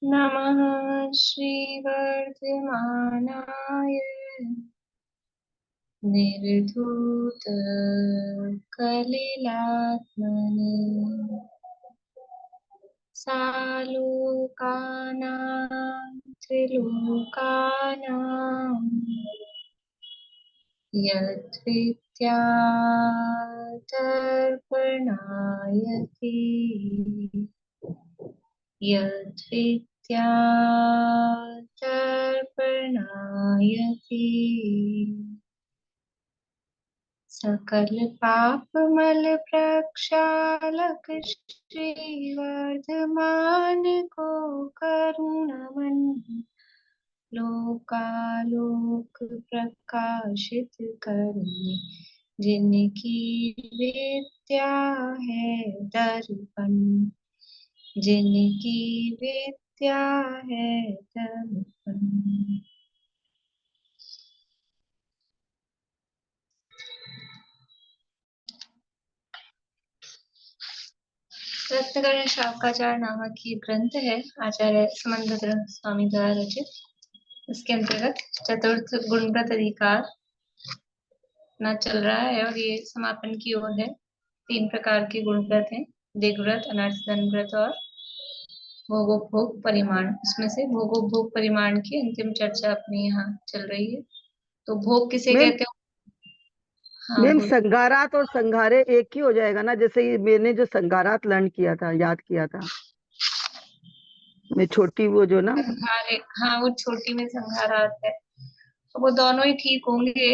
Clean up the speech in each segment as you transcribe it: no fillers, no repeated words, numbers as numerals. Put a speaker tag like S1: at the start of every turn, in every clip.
S1: नमः श्रीवर्धमानाय निर्धूतकलिलात्मने सालोकानां त्रिलोकानां यद्विद्यादर्पणायति यद्विद्यादर्पणायति सकल पापमल प्रक्षालक श्रीवर्धमान को करुणमन लोकालोक प्रकाशित करने जिनकी विद्या है दर्पण जिनकी विद्या है दर्पण। रत्नकर्ण शावकाचार्य नामक ये ग्रंथ है आचार्य समंदर स्वामी द्वारा रचित। इसके अंतर्गत चतुर्थ गुणव्रत अधिकार ना चल रहा है और ये समापन की ओर है। 3 प्रकार के गुणव्रत हैं, दिग्व्रत, अनर्थधन व्रत और भोगोपभोग परिमाण। उसमें से भोगोपभोग परिमाण की अंतिम चर्चा अपनी यहाँ चल रही है। तो भोग किसे
S2: मैम
S1: कहते हैं? हाँ
S2: मैम
S1: बोल।
S2: संगारात और संघारे एक ही हो जाएगा ना? जैसे ये मैंने जो संगारात लर्न किया था, याद किया था मैं, छोटी वो जो ना।
S1: संघार हाँ, वो छोटी में संघारात है, तो वो दोनों ही ठीक होंगे।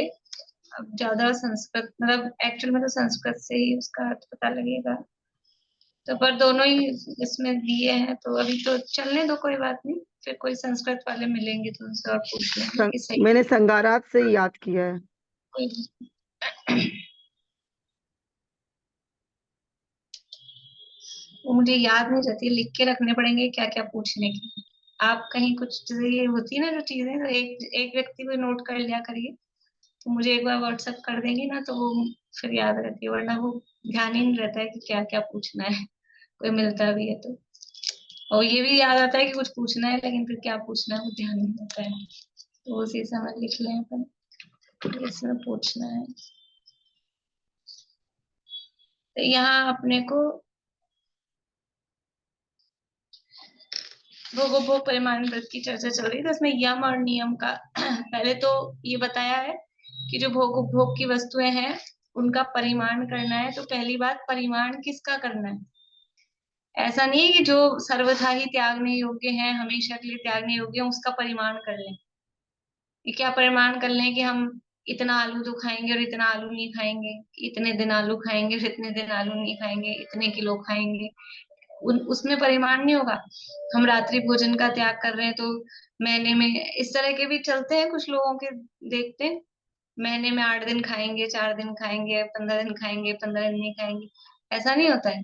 S1: अब ज्यादा संस्कृत मतलब एक्चुअल में तो संस्कृत से ही उसका अर्थ पता लगेगा, तो पर दोनों ही इसमें दिए हैं, तो अभी तो चलने दो, कोई बात नहीं। फिर कोई संस्कृत वाले मिलेंगे तो उनसे और पूछ लेंगे कि सही
S2: मैंने संगारात से ही याद किया है।
S1: कोई। वो मुझे याद नहीं रहती, लिख के रखने पड़ेंगे क्या क्या पूछने की। आप कहीं कुछ चीजें ये होती है ना जो चीजें, तो एक एक व्यक्ति को नोट कर लिया करिए, तो मुझे एक बार व्हाट्सएप कर देंगे ना, तो वो फिर याद रहती है, वरना वो ध्यान ही नहीं रहता है कि क्या क्या पूछना है। कोई मिलता भी है तो, और ये भी याद आता है कि कुछ पूछना है, लेकिन फिर क्या पूछना है वो ध्यान नहीं रहता है। तो उसी समय लिख लें अपन, इसमें पूछना है। तो यहाँ अपने को भोगोपभोग परिमाण व्रत की चर्चा चल रही है, तो इसमें यम और नियम का पहले तो ये बताया है कि जो भोग उपभोग की वस्तुएं हैं उनका परिमाण करना है। तो पहली बात, परिमाण किसका करना है? ऐसा नहीं है कि जो सर्वथा ही त्यागने योग्य है, हमेशा के लिए त्यागने योग्य है, उसका परिमाण कर लें। ये क्या परिमाण कर लें कि हम इतना आलू तो खाएंगे और इतना आलू नहीं खाएंगे, इतने दिन आलू खाएंगे और इतने दिन आलू नहीं खाएंगे, इतने किलो खाएंगे। उसमें परिमाण नहीं होगा। हम रात्रि भोजन का त्याग कर रहे हैं तो महीने में इस तरह के भी चलते हैं कुछ लोगों के, देखते हैं महीने में 8 दिन खाएंगे, 4 दिन खाएंगे, 15 दिन खाएंगे, 15 दिन नहीं खाएंगे। ऐसा नहीं होता है।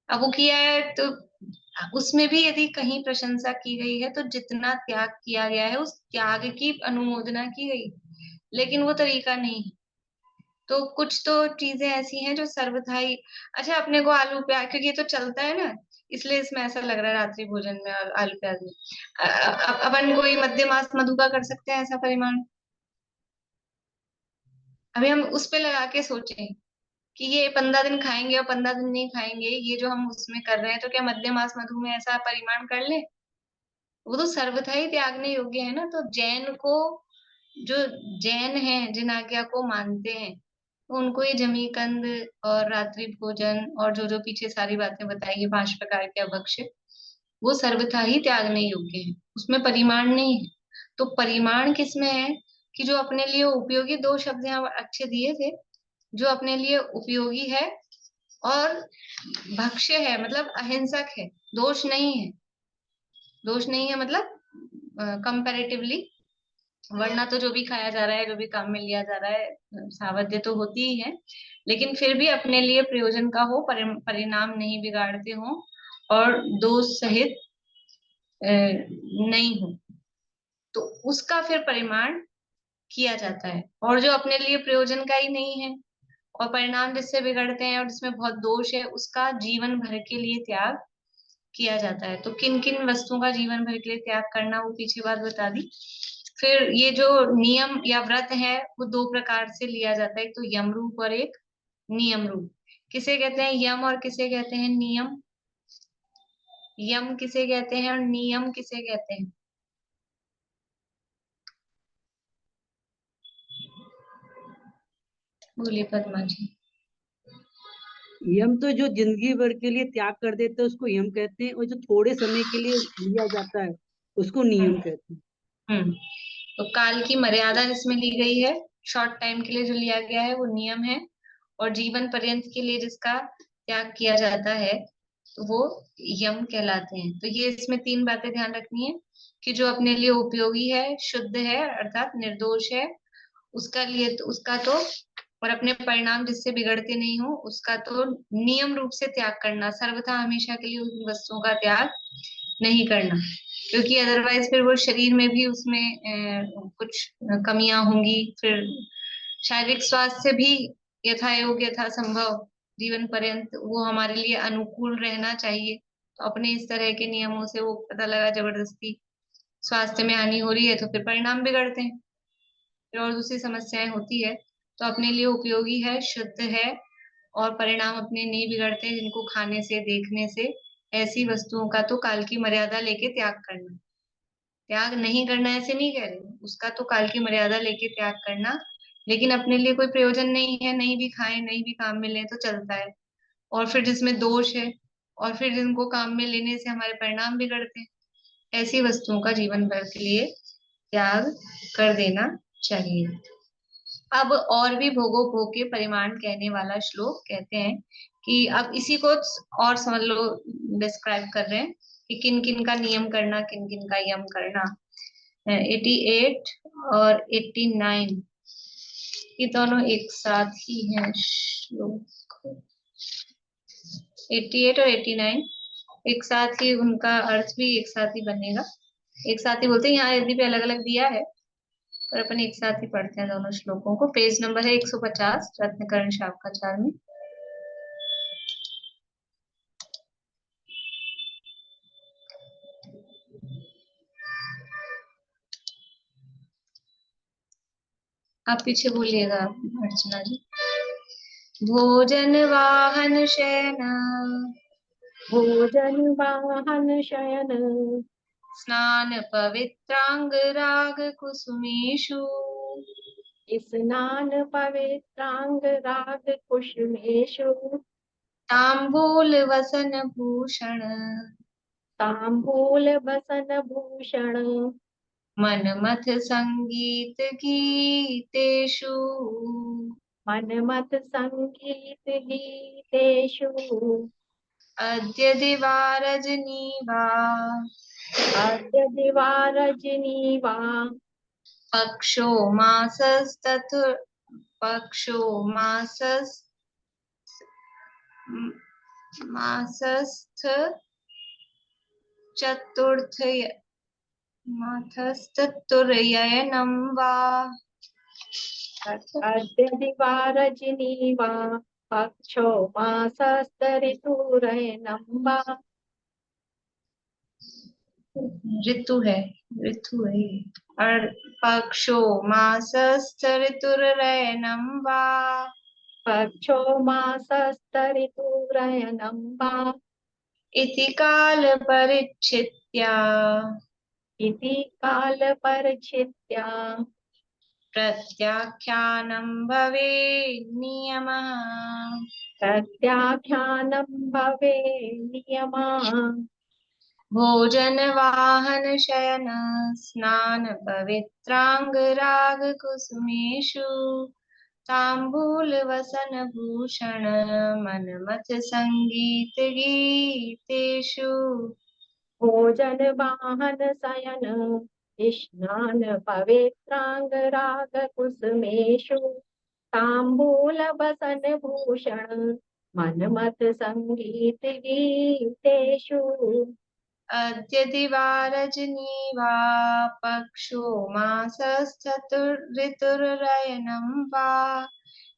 S1: अब वो किया है तो उसमें भी यदि कहीं प्रशंसा की गई है तो जितना त्याग किया गया है उस त्याग की अनुमोदना की गई, लेकिन वो तरीका नहीं है। तो कुछ तो चीजें ऐसी हैं जो सर्वथा ही, अच्छा अपने को आलू प्याज, क्योंकि ये तो चलता है ना, इसलिए इसमें ऐसा लग रहा है रात्रि भोजन में और आलू प्याज में। अपन कोई मध्य मास मधु का कर सकते हैं ऐसा परिमाण? अभी हम उस पे लगा के सोचें कि ये 15 दिन खाएंगे और 15 दिन नहीं खाएंगे, ये जो हम उसमें कर रहे हैं, तो क्या मध्य मास मधु में ऐसा परिमाण कर ले? वो तो सर्वथा ही त्यागने योग्य है ना। तो जैन को, जो जैन हैं जिन आज्ञा को मानते हैं, तो उनको ये जमीकंद और रात्रि भोजन और जो जो पीछे सारी बातें बताई है 5 प्रकार के अभक्ष्य, वो सर्वथा ही त्यागने योग्य है, उसमें परिमाण नहीं है। तो परिमाण किसमें है कि जो अपने लिए उपयोगी, 2 शब्द यहाँ अच्छे दिए थे, जो अपने लिए उपयोगी है और भक्ष्य है, मतलब अहिंसक है, दोष नहीं है। दोष नहीं है मतलब कंपैरेटिवली, वरना तो जो भी खाया जा रहा है, जो भी काम में लिया जा रहा है, सावध्य तो होती ही है, लेकिन फिर भी अपने लिए प्रयोजन का हो, परिणाम नहीं बिगाड़ते हो और दोष सहित नहीं हो, तो उसका फिर परिमाण किया जाता है। और जो अपने लिए प्रयोजन का ही नहीं है और परिणाम जिससे बिगड़ते हैं और जिसमें बहुत दोष है, उसका जीवन भर के लिए त्याग किया जाता है। तो किन किन वस्तुओं का जीवन भर के लिए त्याग करना, वो पीछे बात बता दी। फिर ये जो नियम या व्रत है वो दो प्रकार से लिया जाता है, एक तो यम रूप और एक नियम रूप। किसे कहते हैं यम और किसे कहते हैं नियम? यम किसे कहते हैं और नियम किसे कहते हैं? बोलिए पद्मा जी।
S3: यम तो जो जिंदगी भर के लिए त्याग कर देते हैं उसको यम कहते हैं, और जो थोड़े समय के लिए लिया जाता है उसको नियम कहते हैं।
S1: हम्म तो काल की मर्यादा जिसमें ली गई है, शॉर्ट टाइम के लिए जो लिया गया है वो नियम है, और जीवन पर्यंत के लिए जिसका त्याग किया जाता है तो वो यम कहलाते हैं। तो ये इसमें तीन बातें ध्यान रखनी है कि जो अपने लिए उपयोगी है, शुद्ध है अर्थात निर्दोष है, उसका तो, और अपने परिणाम जिससे बिगड़ते नहीं हो उसका तो नियम रूप से त्याग करना, सर्वथा हमेशा के लिए उन वस्तुओं का त्याग नहीं करना, क्योंकि अदरवाइज फिर वो शरीर में भी उसमें कुछ कमियां होंगी। फिर शारीरिक स्वास्थ्य भी यथा योग्य यथा संभव जीवन पर्यंत वो हमारे लिए अनुकूल रहना चाहिए। तो अपने इस तरह के नियमों से वो पता लगा जबरदस्ती स्वास्थ्य में हानि हो रही है तो फिर परिणाम बिगड़ते हैं, फिर और दूसरी समस्याएं होती है। तो अपने लिए उपयोगी है, शुद्ध है, और परिणाम अपने नहीं बिगड़ते जिनको खाने से देखने से, ऐसी वस्तुओं का तो काल की मर्यादा लेके त्याग करना। त्याग नहीं करना ऐसे नहीं कह रही, उसका तो काल की मर्यादा लेके त्याग करना, लेकिन अपने लिए कोई प्रयोजन नहीं है, नहीं भी खाएं नहीं भी काम में ले तो चलता है, और फिर जिसमें दोष है, और फिर जिनको काम में लेने से हमारे परिणाम बिगड़ते हैं, ऐसी वस्तुओं का जीवन भर के लिए त्याग कर देना चाहिए। अब और भी भोगो भोग के परिमाण कहने वाला श्लोक कहते हैं कि अब इसी को और समझ लो, डिस्क्राइब कर रहे हैं कि किन किन का नियम करना, किन किन का यम करना। 88 और 89 ये दोनों एक साथ ही हैं श्लोक। 88 और 89 एक साथ ही, उनका अर्थ भी एक साथ ही बनेगा, एक साथ ही बोलते हैं। यहाँ यदि भी अलग अलग दिया है पर अपन एक साथ ही पढ़ते हैं दोनों श्लोकों को। पेज नंबर है 150 रत्नकर्ण शावकाचार्य में। आप पीछे बोलिएगा अर्चना जी। भोजन वाहन शयन,
S4: भोजन वाहन शयन,
S1: स्नान पवित्रांग राग कुसुमेषु,
S4: स्नान पवित्रांग राग कुसुमेषु,
S1: तांबूल वसन भूषण,
S4: तांबूल बसन भूषण,
S1: मनमथ संगीत गीतेषु,
S4: मनमत संगीत गीतेषु,
S1: अद्य दिवा रजनीवा,
S4: आद्य दिवा रजनीवा,
S1: पक्षो मासस्तु, पक्षो मासस्थ चतुर्थ मासस्तुर्ययनं वा,
S4: आद्य दिवा रजनीवा, पक्षो मासस्तरितुरयनं वा,
S1: ऋतु है, ऋतु है ये। और पक्षो मासस्थ ऋतुरयनं वा,
S4: पक्षो मासस्तरितुरयनं वा,
S1: इति काल परिच्छित्या,
S4: इति कालपरिच्छित्या,
S1: प्रत्याख्यानं भवे नियमः,
S4: प्रत्याख्यानं भवे नियमः।
S1: भोजन वाहन शयन स्नान पवित्रांग राग कुसुमेषु, तांबूल वसन भूषण मनमथ संगीत गीतेषु,
S4: भोजन वाहन शयन, स्नान पवित्रांग राग कुसुमेषु, तांबूल बसन भूषण, मनमत संगीत गीतेषु,
S1: अद्य दिवा रजनीवा, पक्षो मासस्तुर्ऋतुरयनं वा,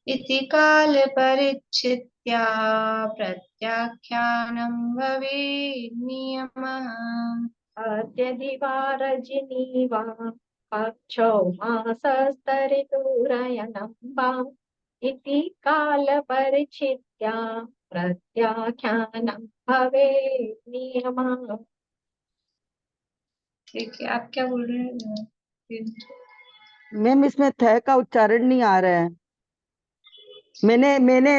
S1: इति काल परिच्छित्या प्रत्याख्यानं भवेत् नियमः।
S4: अद्य दिवा रजनी वा पक्षो मासस्तरितुरयनं वा इति कालपरिच्छित्या प्रत्याख्यानं भवेत् नियमः।
S1: ठीक है, आप क्या बोल रहे हैं?
S2: मैम इसमें थ का उच्चारण नहीं आ रहा है। मैंने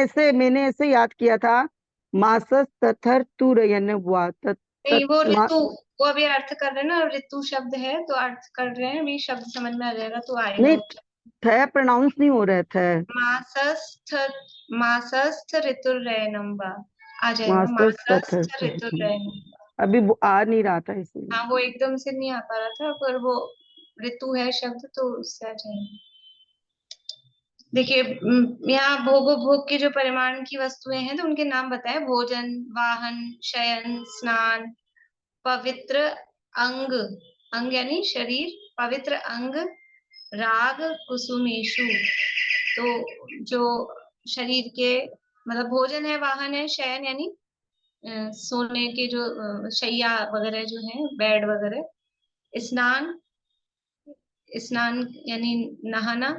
S2: ऐसे याद किया था, मासस तथर तुरयन हुआ
S1: नहीं, वो ऋतु, वो अभी अर्थ कर रहे हैं ना, ऋतु शब्द है तो अर्थ कर रहे हैं, अभी शब्द समझ में आ जाएगा तो आएगा
S2: नहीं,
S1: उच्चारण।
S2: थ प्रोनाउंस नहीं हो रहा है। थ
S1: मासस्थ, मासस्थ ऋतुर्रयनम वा आ जाएगा,
S2: मासस तथर
S1: मासस्थ ऋतुर्रयनम।
S2: अभी वो आ नहीं रहा था इसलिए।
S1: हाँ, वो एकदम से नहीं आ पा रहा था, पर वो ऋतु है शब्द तो उससे आ जाएगा। देखिए, यहाँ भोग उपभोग के जो परिमाण की वस्तुएं हैं तो उनके नाम बताए, भोजन, वाहन, शयन, स्नान, पवित्र अंग, अंग यानी शरीर, पवित्र अंग, राग कुसुमेशु। तो जो शरीर के मतलब भोजन है, वाहन है, शयन यानी सोने के जो शैया वगैरह जो है, बेड वगैरह, स्नान, स्नान यानी नहाना,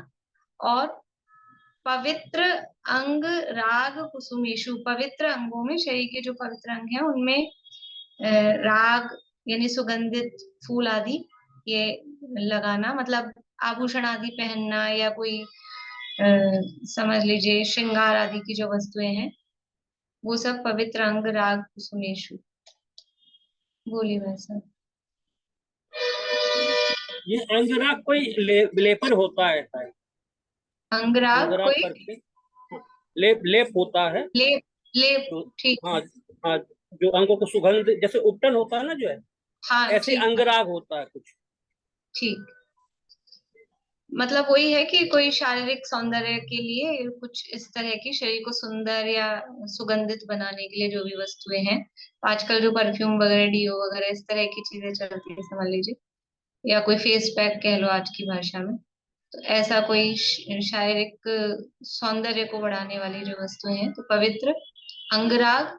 S1: और पवित्र अंग, राग कुसुमेशु, पवित्र अंगों में, शरीर के जो पवित्र अंग है उनमें राग यानी सुगंधित फूल आदि ये लगाना, मतलब आभूषण आदि पहनना, या कोई समझ लीजिए श्रृंगार आदि की जो वस्तुएं हैं, वो सब पवित्र अंग, राग कुसुमेशु। बोलिए वैसा।
S5: ये अंगराग कोई लेपर होता है शायद।
S1: अंगराग
S5: अंगराग
S1: कोई
S5: करके लेप लेप होता है
S1: लेप, लेप,
S5: तो।
S1: ठीक
S5: हाँ
S1: है।
S5: हाँ, जो अंगों को सुगंध, जैसे उपटन होता है ना जो है,
S1: हाँ
S5: ऐसे
S1: ठीक,
S5: अंगराग होता है कुछ।
S1: ठीक। मतलब वही है कि कोई शारीरिक सौंदर्य के लिए कुछ इस तरह की, शरीर को सुंदर या सुगंधित बनाने के लिए जो भी वस्तुएं हैं, आजकल जो परफ्यूम वगैरह, डीओ वगैरह, इस तरह की चीजें चलती है समझ लीजिए, या कोई फेस पैक कह लो आज की भाषा में। तो ऐसा कोई शारीरिक सौंदर्य को बढ़ाने वाली जो वस्तुएं हैं, तो पवित्र अंगराग,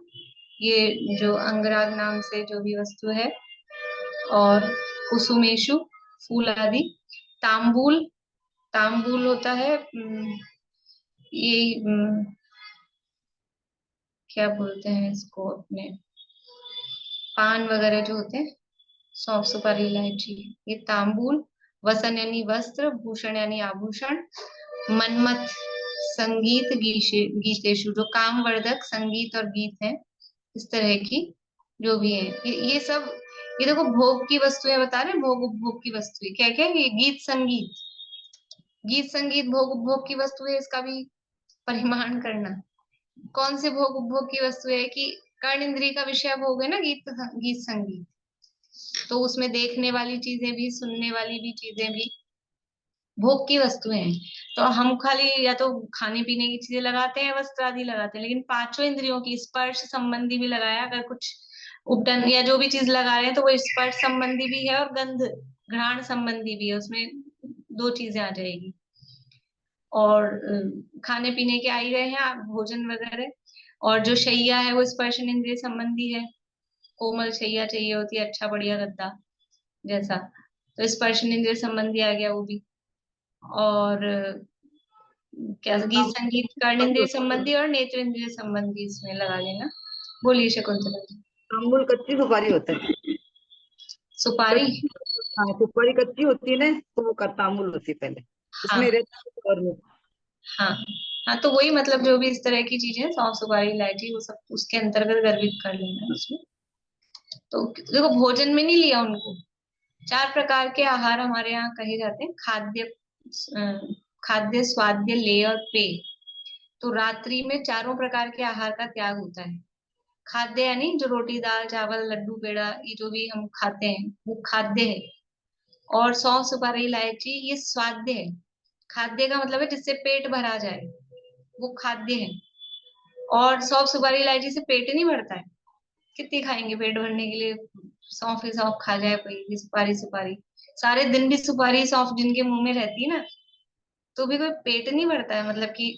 S1: ये जो अंगराग नाम से जो भी वस्तु है, और कुसुमेशु फूल आदि, तांबूल, तांबूल होता है ये क्या बोलते हैं इसको अपने, पान वगैरह जो होते हैं, सौंफ सुपारी इलायची, ये तांबूल। वसन यानी वस्त्र, भूषण यानी आभूषण, मनमत संगीत, गीतेशु जो कामवर्धक संगीत और गीत है, इस तरह की जो भी है, ये सब, ये देखो भोग की वस्तुएं बता रहे हैं, भोग उपभोग की वस्तुएं क्या क्या है, ये गीत संगीत, गीत संगीत भोग उपभोग की वस्तु है, इसका भी परिमाण करना। कौन से भोग उपभोग की वस्तु है कि कर्ण इंद्रिय का विषय भोग है ना, गीत संगीत, तो उसमें देखने वाली चीजें भी, सुनने वाली भी चीजें भी भोग की वस्तुएं हैं। तो हम खाली या तो खाने पीने की चीजें लगाते हैं, वस्त्र आदि लगाते हैं, लेकिन पांचों इंद्रियों की, स्पर्श संबंधी भी लगाया, अगर कुछ उपटन या जो भी चीज लगा रहे हैं तो वो स्पर्श संबंधी भी है और गंध घ्राण संबंधी भी है, उसमें दो चीजें आ जाएगी। और खाने पीने के आ ही गए हैं आप, भोजन वगैरह, और जो शैया है वो स्पर्शन इंद्रिय संबंधी है, कोमल शैया चाहिए होती है, अच्छा बढ़िया गद्दा जैसा, तो स्पर्शन इंद्रिय संबंधी आ गया वो भी। और क्या, गीत संगीत कर्ण इंद्रिय संबंधी और नेत्र इंद्रिय संबंधी इसमें लगा लेना। बोलिए शकुंतला जी।
S6: तांबुल कच्ची सुपारी होता है।
S1: सुपारी,
S6: कच्ची, हाँ सुपारी कच्ची होती है ना, तो वो तांबुल होती है पहले,
S1: हाँ
S6: इसमें रहता है और वो।
S1: हाँ हाँ, तो वही मतलब जो भी इस तरह की चीजें, सौंफ सुपारी इलायची, वो सब उसके अंतर्गत गर्भित कर लेना उसमें। तो देखो भोजन में नहीं लिया उनको, चार प्रकार के आहार हमारे यहाँ कहे जाते हैं, खाद्य, खाद्य, स्वाद्य, लेय और पेय। तो रात्रि में चारों प्रकार के आहार का त्याग होता है। खाद्य यानी जो रोटी दाल चावल लड्डू पेड़ा ये जो भी हम खाते हैं वो खाद्य है, और सौंफ सुपारी इलायची ये स्वाद्य है। खाद्य का मतलब है जिससे पेट भरा जाए, वो खाद्य है। और सौंफ सुपारी इलायची से पेट नहीं भरता है, कितनी खाएंगे पेट भरने के लिए, सौंफ ही सौंफ खा जाए कोई भी, सुपारी सुपारी, सारे दिन भी सुपारी सौंफ जिनके मुंह में रहती है ना, तो भी कोई पेट नहीं भरता है, मतलब कि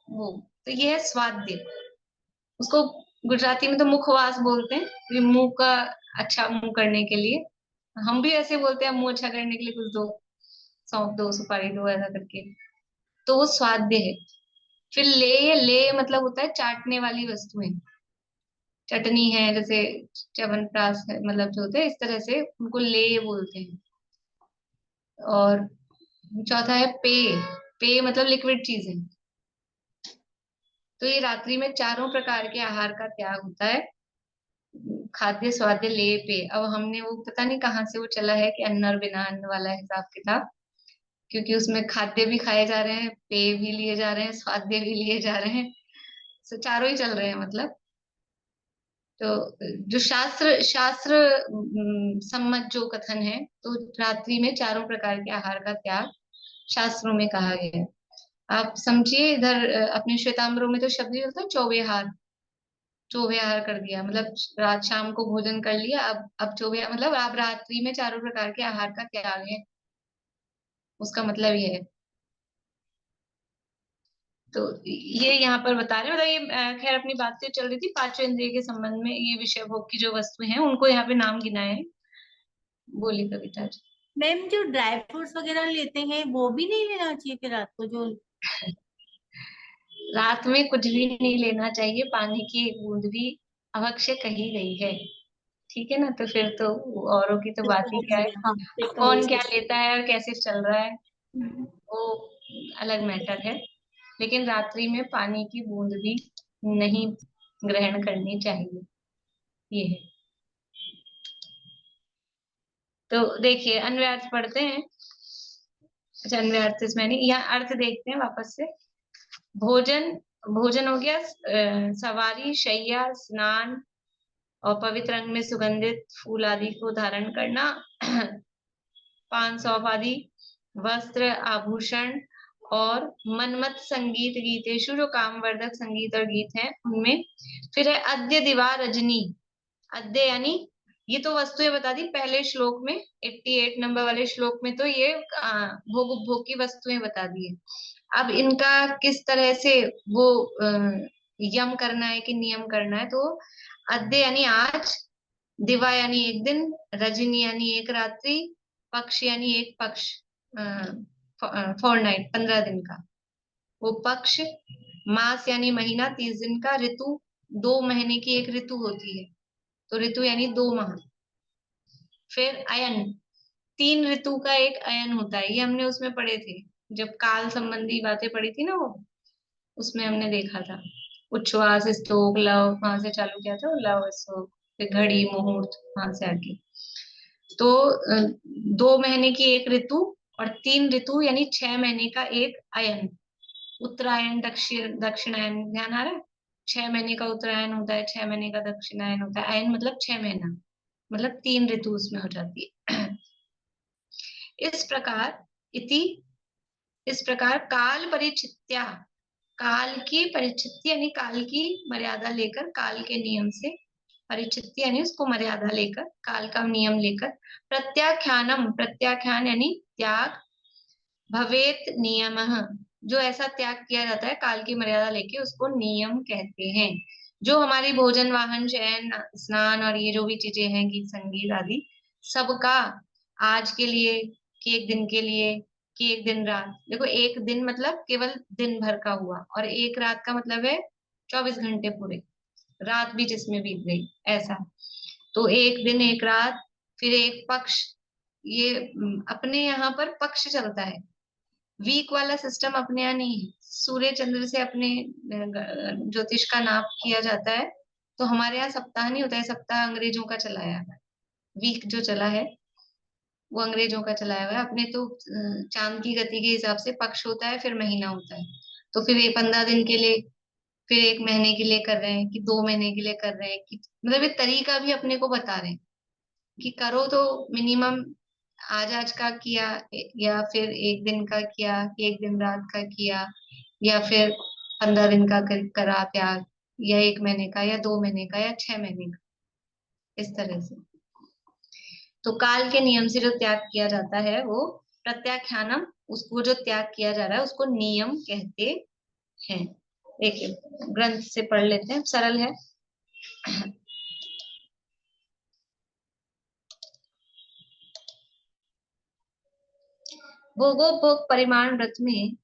S1: वो, तो ये है स्वाद्य। उसको गुजराती में तो मुखवास बोलते हैं, ये मुंह का अच्छा मुंह करने के लिए। हम भी ऐसे बोलते हैं, मुंह अच्छा करने के लिए कुछ दो, सौंफ दो, सुपारी दो, ऐसा करके। तो वो स्वाद्य है। फिर ले मतलब होता है चाटने वाली वस्तुएं, चटनी है जैसे च्यवनप्राश है, मतलब जो होते हैं इस तरह से उनको ले बोलते हैं। और चौथा है पेय। पेय मतलब लिक्विड चीजें। तो ये रात्रि में चारों प्रकार के आहार का त्याग होता है, खाद्य स्वाद्य लेय पेय। अब हमने वो पता नहीं कहाँ से वो चला है कि अन्न और बिना अन्न वाला हिसाब किताब, क्योंकि उसमें खाद्य भी खाए जा रहे हैं, पेय भी लिए जा रहे हैं, स्वाद्य भी लिए जा रहे हैं, तो चारों ही चल रहे हैं मतलब। तो जो शास्त्र शास्त्र सम्मत जो कथन है, तो रात्रि में चारों प्रकार के आहार का त्याग शास्त्रों में कहा गया है। आप समझिए इधर अपने श्वेताम्बरों में तो शब्द ही होता है चौवेहार। चौवेहार कर दिया मतलब रात शाम को भोजन कर लिया, अब चौवेहार मतलब आप रात्रि में चारों प्रकार के आहार का त्याग है, उसका मतलब ये है। तो ये यहाँ पर बता रहे हैं, मतलब ये खैर अपनी बातें चल रही थी पांचों इंद्रिय के संबंध में, ये विषय भोग की जो वस्तु हैं उनको यहाँ पे नाम गिनाए हैं। बोली कविता जी।
S7: मैम जो ड्राई फ्रूट्स वगैरह लेते हैं वो भी नहीं लेना चाहिए फिर रात को जो?
S1: रात में कुछ भी नहीं लेना चाहिए, पानी की एक बूंद भी अवश्य कही गई है। ठीक है ना, तो फिर तो औरों की तो
S7: फिर
S1: बात
S7: तो
S1: ही
S7: हो
S1: क्या है।
S7: गया, हाँ फिर तो हो
S1: कौन क्या
S7: गया।
S1: लेता है और कैसे चल रहा है
S7: हम्म।
S1: वो अलग मैटर है, लेकिन रात्रि में पानी की बूंद भी नहीं ग्रहण करनी चाहिए, ये है। तो देखिए अन्वय अर्थ पढ़ते हैं। अच्छा, अन्वय अर्थ इसमें नहीं, यहाँ अर्थ देखते हैं वापस से। भोजन, भोजन हो गया, सवारी, शैया, स्नान और पवित्र अंग में सुगंधित फूल आदि को धारण करना, पान सौंफ आदि, वस्त्र, आभूषण और मनमत संगीत गीतेशु, जो कामवर्धक संगीत और गीत हैं उनमें। फिर है अद्य दिवा रजनी। अद्य यानी ये तो वस्तुएं बता दी पहले श्लोक में, 88 नंबर वाले श्लोक में तो ये भोग उपभोग की वस्तुएं बता दी है। अब इनका किस तरह से वो यम करना है कि नियम करना है, तो अद्य यानी आज, दिवा यानी एक दिन, रजनी यानी एक रात्रि, पक्ष यानी एक पक्ष, फॉरनाइट 15 दिन का वो पक्ष, मास यानी महीना 30 दिन का, ऋतु 2 महीने की एक ऋतु होती है, तो ऋतु यानी 2 माह। फिर अयन, 3 ऋतु का एक अयन होता है, ये हमने उसमें पढ़े थे जब काल संबंधी बातें पढ़ी थी ना, वो उसमें हमने देखा था। उच्छ्वास, स्तोक, लव वहां से चालू किया था, लव स्तोक, फिर घड़ी, मुहूर्त वहां से आगे। तो 2 महीने की एक ऋतु और 3 ऋतु यानी 6 महीने का एक अयन। उत्तरायण, दक्षिणायन, ध्यान आ रहा है? 6 महीने का उत्तरायण होता है, 6 महीने का दक्षिणायन होता है। अयन मतलब 6 महीना, मतलब 3 ऋतु उसमें हो जाती है। इस प्रकार इति, इस प्रकार काल परिचित्या, काल की परिचिति यानी काल की मर्यादा लेकर, काल के नियम से, परिचिति यानी उसको मर्यादा लेकर, काल का नियम लेकर, प्रत्याख्यानम, प्रत्याख्यान यानी त्याग, भवेत नियमः, जो ऐसा त्याग किया जाता है काल की मर्यादा लेके उसको नियम कहते हैं। जो हमारी भोजन, वाहन, शयन, स्नान और ये जो भी चीजें हैं, गीत संगीत आदि, सबका आज के लिए, कि एक दिन के लिए, कि एक दिन रात। देखो एक दिन मतलब केवल दिन भर का हुआ, और एक रात का मतलब है 24 घंटे पूरे, रात भी जिसमें बीत गई, ऐसा। तो एक दिन एक रात, फिर एक पक्ष, ये अपने यहाँ पर पक्ष चलता है, वीक वाला सिस्टम अपने यहाँ नहीं है। सूर्य चंद्र से अपने ज्योतिष का नाप किया जाता है, तो हमारे यहाँ सप्ताह नहीं होता है, सप्ताह अंग्रेजों का चलाया है। वीक जो चला है वो अंग्रेजों का चलाया हुआ है, अपने तो चांद की गति के हिसाब से पक्ष होता है, फिर महीना होता है। तो फिर ये 15 दिन के लिए, फिर 1 महीने के लिए कर रहे हैं, कि 2 महीने के लिए कर रहे हैं, कि मतलब ये तरीका भी अपने को बता रहे हैं कि करो तो मिनिमम आज आज का किया, या फिर एक दिन का किया, एक दिन रात का किया, या फिर 15 दिन का करा त्याग, या 1 महीने का, या 2 महीने का, या 6 महीने का, इस तरह से। तो काल के नियम से जो त्याग किया जाता है वो प्रत्याख्यानम, उसको जो त्याग किया जा रहा है उसको नियम कहते हैं। एक ग्रंथ से पढ़ लेते हैं, सरल है। भोगोपभोग परिमाण व्रत में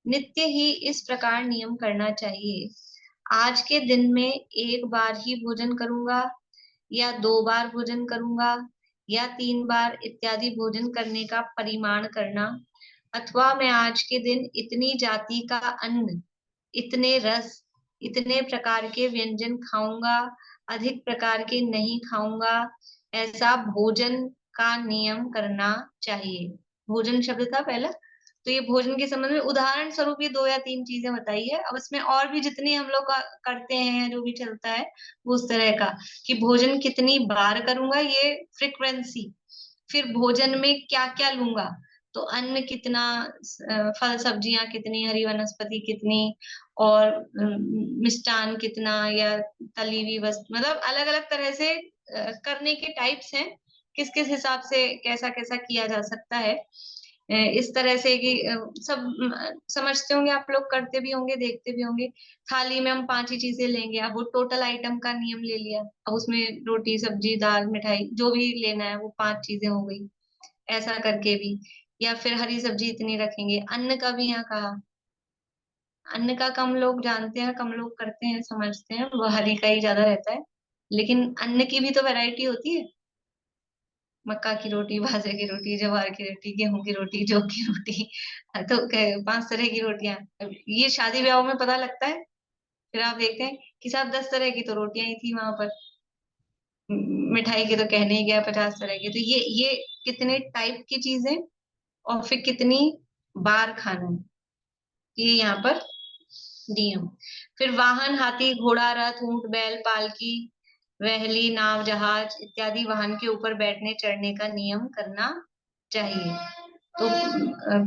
S1: नित्य ही इस प्रकार नियम करना चाहिए। आज के दिन में एक बार ही भोजन करूंगा, या 2 बार भोजन करूंगा, या 3 बार इत्यादि भोजन करने का परिमाण करना, अथवा मैं आज के दिन इतनी जाति का अन्न, इतने रस, इतने प्रकार के व्यंजन खाऊंगा, अधिक प्रकार के नहीं खाऊंगा, ऐसा भोजन का नियम करना चाहिए। भोजन शब्द था पहला, तो ये भोजन के संबंध में उदाहरण स्वरूप ये 2 या 3 चीजें बताई है। अब इसमें और भी जितनी हम लोग करते हैं, जो भी चलता है वो उस तरह का, कि भोजन कितनी बार करूंगा, ये फ्रिक्वेंसी। फिर भोजन में क्या क्या लूंगा, तो अन्न कितना, फल सब्जियां कितनी, हरी वनस्पति कितनी, और मिष्टान कितना, या तली हुई वस्तु, मतलब अलग अलग तरह से करने के टाइप्स हैं, किस किस हिसाब से कैसा कैसा किया जा सकता है। इस तरह से कि सब समझते होंगे आप लोग, करते भी होंगे, देखते भी होंगे। थाली में हम 5 ही चीजें लेंगे, अब वो टोटल आइटम का नियम ले लिया, अब उसमें रोटी सब्जी दाल मिठाई जो भी लेना है वो 5 चीजें हो गई, ऐसा करके भी। या फिर हरी सब्जी इतनी रखेंगे। अन्न का भी यहाँ कहा, अन्न का कम लोग जानते हैं, कम लोग करते हैं, समझते हैं, वो हरी का ही ज्यादा रहता है। लेकिन अन्न की भी तो वैरायटी होती है, मक्का की रोटी, बाजरे की रोटी, ज्वार की रोटी, गेहूं की रोटी, जौ की रोटी, तो 5 तरह की रोटियां। अब ये शादी ब्याह में पता लगता है, फिर आप देखते हैं कि साहब 10 तरह की तो रोटियां ही थी वहां पर, मिठाई के तो कहने ही गया 50 तरह की। तो ये कितने टाइप की चीजें, और फिर कितनी बार खाना है, ये यहाँ पर नियम। फिर वाहन, हाथी, घोड़ा, रथ, ऊंट, बैल, पालकी, वहली, नाव, जहाज इत्यादि वाहन के ऊपर बैठने चढ़ने का नियम करना चाहिए। तो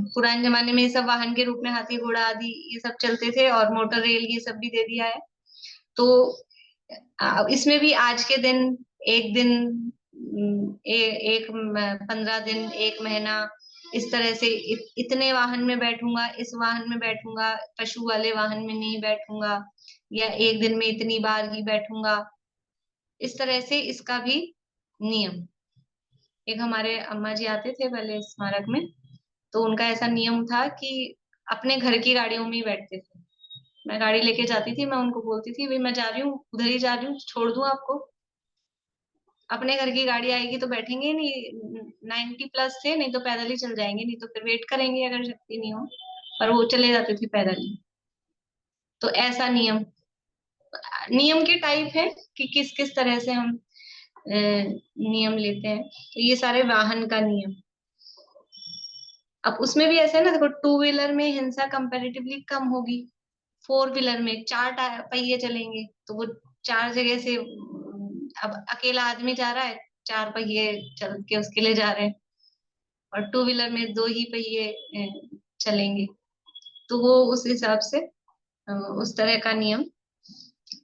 S1: पुराने जमाने में ये सब वाहन के रूप में हाथी घोड़ा आदि ये सब चलते थे, और मोटर रेल ये सब भी दे दिया है। तो इसमें भी आज के दिन, एक दिन, 15 दिन, 1 महीना, इस तरह से इतने वाहन में बैठूंगा, इस वाहन में बैठूंगा, पशु वाले वाहन में नहीं बैठूंगा, या एक दिन में इतनी बार ही बैठूंगा, इस तरह से इसका भी नियम। एक हमारे अम्मा जी आते थे पहले स्मारक में, तो उनका ऐसा नियम था कि अपने घर की गाड़ियों में ही बैठते थे। मैं गाड़ी लेके जाती थी, मैं उनको बोलती थी भाई मैं जा रही हूँ, उधर ही जा रही हूँ, छोड़ दूं आपको, अपने घर की गाड़ी आएगी तो बैठेंगे ही नहीं। 90 प्लस थे, नहीं तो पैदल ही चल जाएंगे, नहीं तो फिर वेट करेंगे अगर शक्ति नहीं हो, पर वो चले जाते थे पैदल ही। तो ऐसा नियम, नियम के टाइप है कि किस किस तरह से हम नियम लेते हैं। तो ये सारे वाहन का नियम। अब उसमें भी ऐसा है ना, देखो 2 व्हीलर में हिंसा कंपैरेटिवली कम होगी, 4 व्हीलर में 4 पहिए चलेंगे, तो वो 4 जगह से, अब अकेला आदमी जा रहा है, 4 पहिए चल के उसके लिए जा रहे हैं, और 2 व्हीलर में 2 ही पहिए चलेंगे, तो वो उस हिसाब से उस तरह का नियम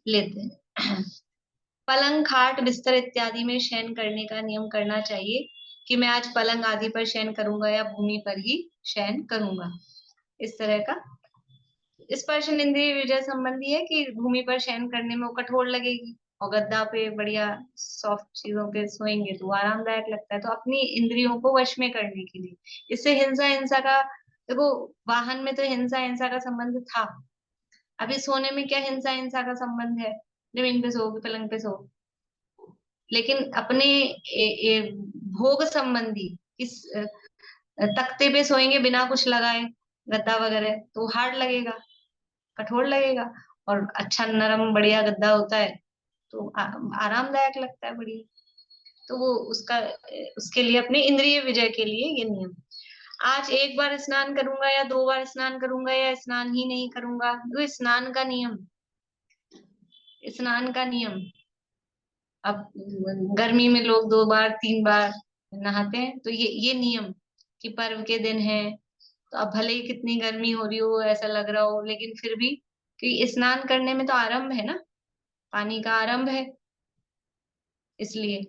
S1: लेते हैं। पलंग, खाट, बिस्तर इत्यादि में शयन करने का नियम करना चाहिए, कि मैं आज पलंग आदि पर शयन करूंगा या भूमि पर ही शयन करूंगा, इस तरह का। स्पर्शन इंद्रिय विजय संबंधी है, कि भूमि पर शयन करने में वो कठोर लगेगी, और गद्दा पे बढ़िया सॉफ्ट चीजों पे सोएंगे तो वो आरामदायक लगता है। तो अपनी इंद्रियों को वश में करने के लिए, इससे हिंसा हिंसा का, देखो वाहन में तो हिंसा हिंसा का संबंध था, अभी सोने में क्या हिंसा हिंसा का संबंध है, जमीन पे सो, पलंग पे सो। लेकिन अपने भोग संबंधी, इस तख्ते पे सोएंगे बिना कुछ लगाए, गद्दा वगैरह, तो हार्ड लगेगा, कठोर लगेगा। और अच्छा नरम बढ़िया गद्दा होता है तो आरामदायक लगता है, बढ़िया। तो वो उसका, उसके लिए अपने इंद्रिय विजय के लिए ये नियम। आज एक बार स्नान करूंगा या 2 बार स्नान करूंगा, या स्नान ही नहीं करूंगा, तो स्नान का नियम, स्नान का नियम। अब गर्मी में लोग 2 बार 3 बार नहाते हैं, तो ये नियम, कि पर्व के दिन है, तो अब भले ही कितनी गर्मी हो रही हो, ऐसा लग रहा हो, लेकिन फिर भी, क्योंकि स्नान करने में तो आरंभ है ना, पानी का आरंभ है, इसलिए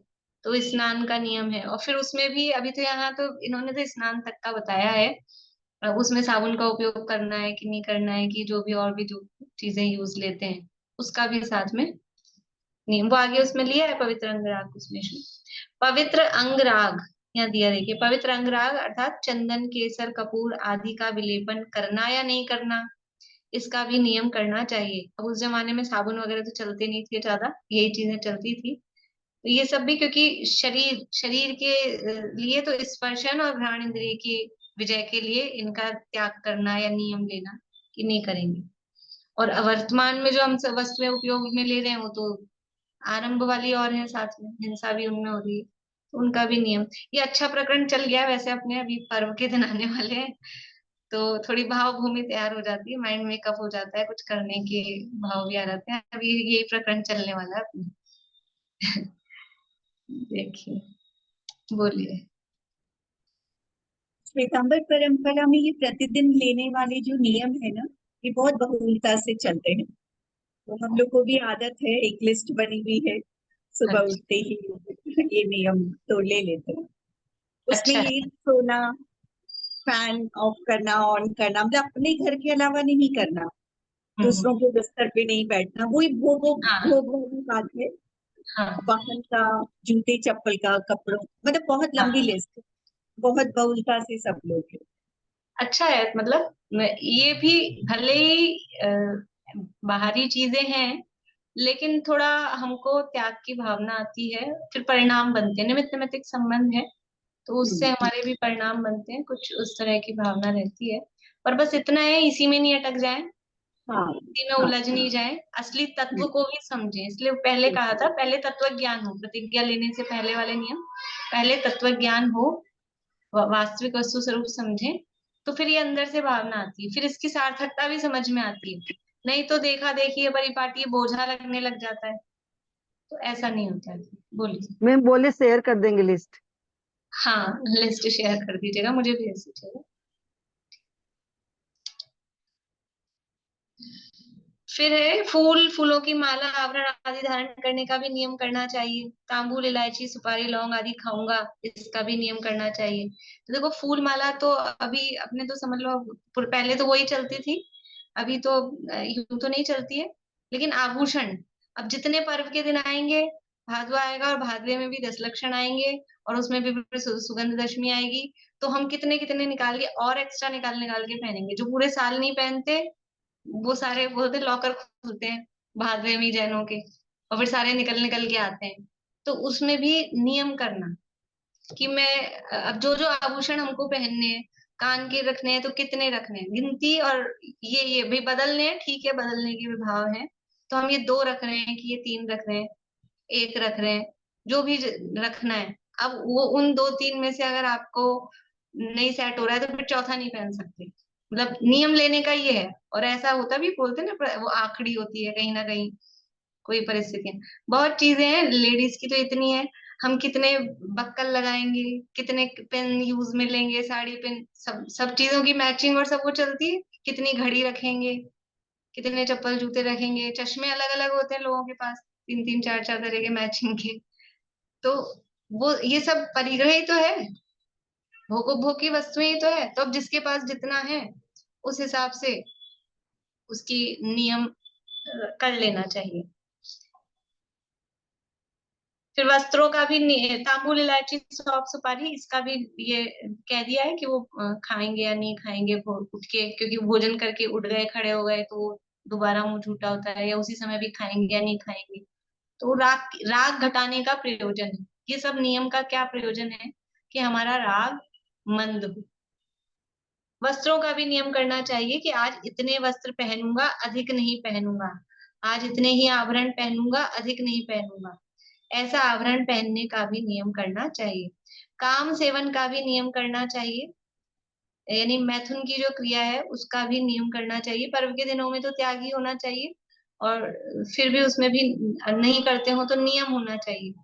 S1: तो स्नान का नियम है। और फिर उसमें भी अभी तो यहाँ तो इन्होंने तो स्नान तक का बताया है, उसमें साबुन का उपयोग करना है कि नहीं करना है, कि जो भी और भी जो चीजें यूज लेते हैं उसका भी साथ में नियम वो आगे उसमें लिया है। पवित्र अंगराग उसमें पवित्र अंगराग यहाँ दिया, देखिए पवित्र अंगराग अर्थात चंदन, केसर, कपूर आदि का विलेपन करना या नहीं करना, इसका भी नियम करना चाहिए। अब उस जमाने में साबुन वगैरह तो चलते नहीं थे ज्यादा, यही चीजें चलती थी। तो ये सब भी क्योंकि शरीर शरीर के लिए तो स्पर्शन और घ्राण इंद्रिय की विजय के लिए इनका त्याग करना या नियम लेना कि नहीं करेंगे। और वर्तमान में जो हम सब वस्तुएं उपयोग में ले रहे हैं वो तो आरंभ वाली और है, साथ में हिंसा भी उनमें हो रही है, तो उनका भी नियम। ये अच्छा प्रकरण चल गया वैसे, अपने अभी पर्व के दिन आने वाले हैं तो थोड़ी भाव भूमि तैयार हो जाती है, माइंड मेकअप हो जाता है, कुछ करने के भाव भी आ जाते हैं। अभी यही प्रकरण चलने वाला है अपने। देखिए, बोलिए।
S8: श्वेतांबर परंपरा में ये प्रतिदिन लेने वाले जो नियम है ना, ये बहुत बहुलता से चलते हैं। तो हम लोग को भी आदत है, एक लिस्ट बनी हुई है, सुबह
S1: अच्छा
S8: उठते ही ये नियम तो ले लेते हैं। उसमें
S1: अच्छा
S8: ये सोना, फैन ऑफ करना, ऑन करना, मतलब अपने घर के अलावा नहीं करना,
S1: हम्म,
S8: दूसरों के बिस्तर पे नहीं बैठना, वही
S1: हाँ
S8: भोग वाली बात है।
S1: हाँ
S8: वाहन का, जूते चप्पल का, कपड़ों, मतलब बहुत लंबी
S1: हाँ।
S8: लिस्ट है, बहुत बहुलता से सब लोग है।
S1: अच्छा है, मतलब ये भी भले ही बाहरी चीजें हैं, लेकिन थोड़ा हमको त्याग की भावना आती है, फिर परिणाम बनते हैं, निमित्त नैमित्तिक संबंध है तो उससे हमारे भी परिणाम बनते हैं, कुछ उस तरह की भावना रहती है। पर बस इतना है, इसी में नहीं अटक जाए,
S8: हाँ
S1: इसी में
S8: हाँ
S1: उलझ नहीं जाए, असली तत्व
S8: हम्म,
S1: को भी समझें। इसलिए पहले कहा था,
S8: बिल्कुल।
S1: पहले तत्व ज्ञान हो, प्रतिज्ञा लेने से पहले वाले नियम, पहले तत्व ज्ञान हो, वास्तविक वस्तु स्वरूप समझें, तो फिर ये अंदर से भावना आती है, फिर इसकी सार्थकता भी समझ में आती है। नहीं तो देखा देखी है, परिपाटी बोझा लगने लग जाता है, तो ऐसा नहीं होता है। बोलिए।
S2: मैम बोले शेयर कर देंगे लिस्ट।
S1: हाँ, लिस्ट शेयर कर दीजिएगा, मुझे भेज दीजिएगा। फिर है फूल, फूलों की माला, आभरण आदि धारण करने का भी नियम करना चाहिए। तांबूल, इलायची, सुपारी, लौंग आदि खाऊंगा, इसका भी नियम करना चाहिए। तो देखो, फूल माला तो अभी अपने तो समझ लो, पहले तो वही चलती थी, अभी तो यूं तो नहीं चलती है। लेकिन आभूषण, अब जितने पर्व के दिन आएंगे, भादवा आएगा और भादवे में भी 10 लक्षण आएंगे, और उसमें भी सुगंध दशमी आएगी, तो हम कितने कितने निकाल के और एक्स्ट्रा निकाल निकाल के पहनेंगे, जो पूरे साल नहीं पहनते वो सारे बोलते लॉकर खुलते हैं भादवे में जैनों के, और फिर सारे निकल निकल के आते हैं। तो उसमें भी नियम करना कि मैं अब जो जो आभूषण हमको पहनने हैं, कान के रखने हैं तो कितने रखने हैं, गिनती। और ये भी बदलने हैं, ठीक है, बदलने के विभाव हैं, तो हम ये 2 रख रहे हैं कि ये 3 रख रहे हैं, 1 रख रहे हैं, जो भी रखना है। अब वो उन 2-3 में से अगर आपको नहीं सेट हो रहा है तो फिर चौथा नहीं पहन सकते, मतलब नियम लेने का ये है। और ऐसा होता भी, बोलते ना, वो आखड़ी होती है कहीं ना कहीं, कोई परिस्थितियां, बहुत चीजें हैं लेडीज की तो इतनी है। हम कितने बक्कल लगाएंगे, कितने पेन यूज में लेंगे, साड़ी पेन, सब सब चीजों की मैचिंग और सब वो चलती है। कितनी घड़ी रखेंगे, कितने चप्पल जूते रखेंगे, चश्मे अलग अलग होते हैं लोगों के पास, 3-3 4-4 तरह के मैचिंग के। तो वो ये सब परिग्रह ही तो है, भोगोपभोग की वस्तुएं ही तो है। तो अब जिसके पास जितना है उस हिसाब से उसकी नियम कर लेना चाहिए। फिर वस्त्रों का भी तांबुल, इलायची, सौंफ, सुपारी, इसका भी ये कह दिया है कि वो खाएंगे या नहीं खाएंगे उठ के, क्योंकि भोजन करके उठ गए, खड़े हो गए, तो वो दोबारा मुंह झूठा होता है, या उसी समय भी खाएंगे या नहीं खाएंगे। तो राग राग घटाने का प्रयोजन है, ये सब नियम का क्या प्रयोजन है कि हमारा राग मंद हो। वस्त्रों का भी नियम करना चाहिए कि आज इतने वस्त्र पहनूंगा, अधिक नहीं पहनूंगा, आज इतने ही आभरण पहनूंगा, अधिक नहीं पहनूंगा, ऐसा आभरण पहनने का भी नियम करना चाहिए। काम सेवन का भी नियम करना चाहिए, यानी मैथुन की जो क्रिया है उसका भी नियम करना चाहिए। पर्व के दिनों में तो त्याग ही होना चाहिए, और फिर भी उसमें भी नहीं करते हो तो नियम होना चाहिए।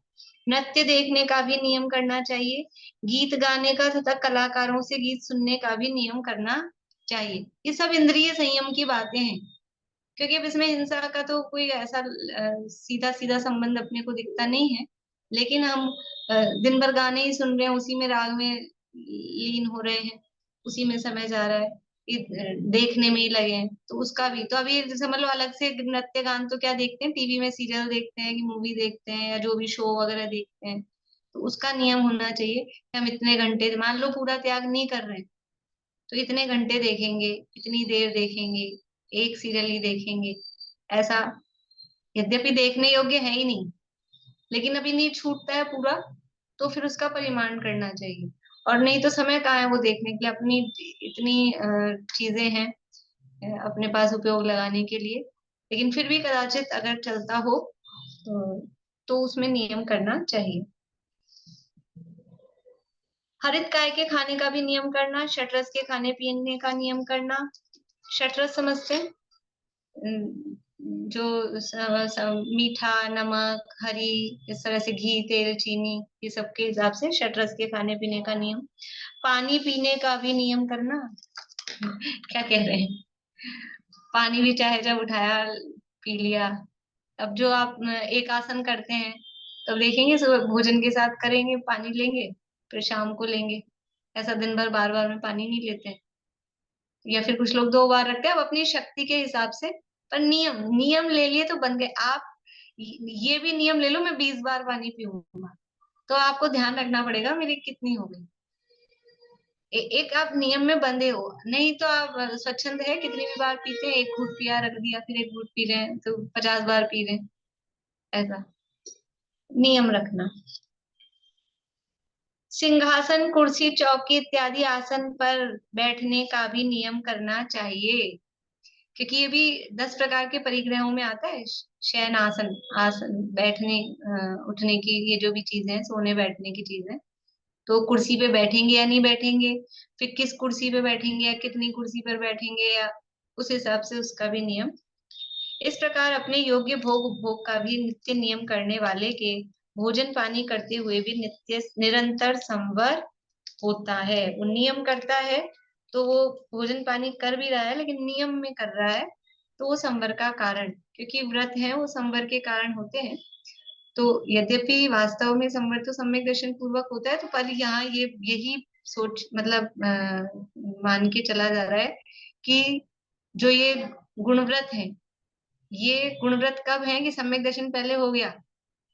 S1: नृत्य देखने का भी नियम करना चाहिए, गीत गाने का तथा कलाकारों से गीत सुनने का भी नियम करना चाहिए। ये सब इंद्रिय संयम की बातें हैं, क्योंकि अब इसमें हिंसा का तो कोई ऐसा सीधा सीधा संबंध अपने को दिखता नहीं है। लेकिन हम दिन भर गाने ही सुन रहे हैं, उसी में राग में लीन हो रहे हैं, उसी में समय जा रहा है, देखने में ही लगे हैं, तो उसका भी तो अभी जैसे समझ लो अलग से नृत्य गान तो क्या देखते हैं, टीवी में सीरियल देखते हैं कि मूवी देखते हैं या जो भी शो वगैरह देखते हैं, तो उसका नियम होना चाहिए कि हम इतने घंटे, मान लो पूरा त्याग नहीं कर रहे हैं तो इतने घंटे देखेंगे, इतनी देर देखेंगे, एक सीरियल ही देखेंगे, ऐसा। यद्यपि देखने योग्य है ही नहीं, लेकिन अभी नहीं छूटता है पूरा, तो फिर उसका परिमाण करना चाहिए। और नहीं तो समय कहाँ है वो देखने के लिए, अपनी इतनी चीजें हैं अपने पास उपयोग लगाने के लिए, लेकिन फिर भी कदाचित अगर चलता हो तो उसमें नियम करना चाहिए। हरित काय के खाने का भी नियम करना, षटरस के खाने पीने का नियम करना। षटरस समझते हैं? जो मीठा, नमक, हरी, इस तरह से घी, तेल, चीनी, ये सब के हिसाब से षटरस के खाने पीने का नियम। पानी पीने का भी नियम करना। क्या कह रहे हैं? पानी भी चाहे जब उठाया पी लिया। अब जो आप एक आसन करते हैं तो देखेंगे सुबह भोजन के साथ करेंगे, पानी लेंगे, फिर शाम को लेंगे, ऐसा दिन भर बार बार में पानी नहीं लेते हैं। या फिर कुछ लोग 2 बार रखते हैं, अब अपनी शक्ति के हिसाब से। पर नियम नियम ले लिए तो बन गए। आप ये भी नियम ले लो मैं 20 बार पानी पीऊंगा, तो आपको ध्यान रखना पड़ेगा मेरी कितनी हो गई। एक आप नियम में बंधे हो, नहीं तो आप स्वच्छंद है, कितनी भी बार पीते हैं, एक घूंट पिया रख दिया, फिर एक घूंट पी रहे हैं तो 50 बार पी रहे हैं, ऐसा नियम रखना। सिंहासन, कुर्सी, चौकी इत्यादि आसन पर बैठने का भी नियम करना चाहिए, क्योंकि ये भी 10 प्रकार के परिग्रहों में आता है। शयन आसन, आसन बैठने उठने की, ये जो भी चीजें हैं, सोने बैठने की चीजें, तो कुर्सी पे बैठेंगे या नहीं बैठेंगे, फिर किस कुर्सी पे बैठेंगे या कितनी कुर्सी पर बैठेंगे, या उस हिसाब से उसका भी नियम। इस प्रकार अपने योग्य भोग उपभोग का भी नित्य नियम करने वाले के भोजन पानी करते हुए भी नित्य निरंतर संवर होता है। वो नियम करता है तो वो भोजन पानी कर भी रहा है, लेकिन नियम में कर रहा है, तो वो संवर का कारण, क्योंकि व्रत है वो संवर के कारण होते हैं। तो यद्यपि वास्तव में संवर तो सम्यक दर्शन पूर्वक होता है, तो पर यहाँ ये यही सोच मतलब मान के चला जा रहा है कि जो ये गुणव्रत है, ये गुणव्रत कब है कि सम्यक दर्शन पहले हो गया,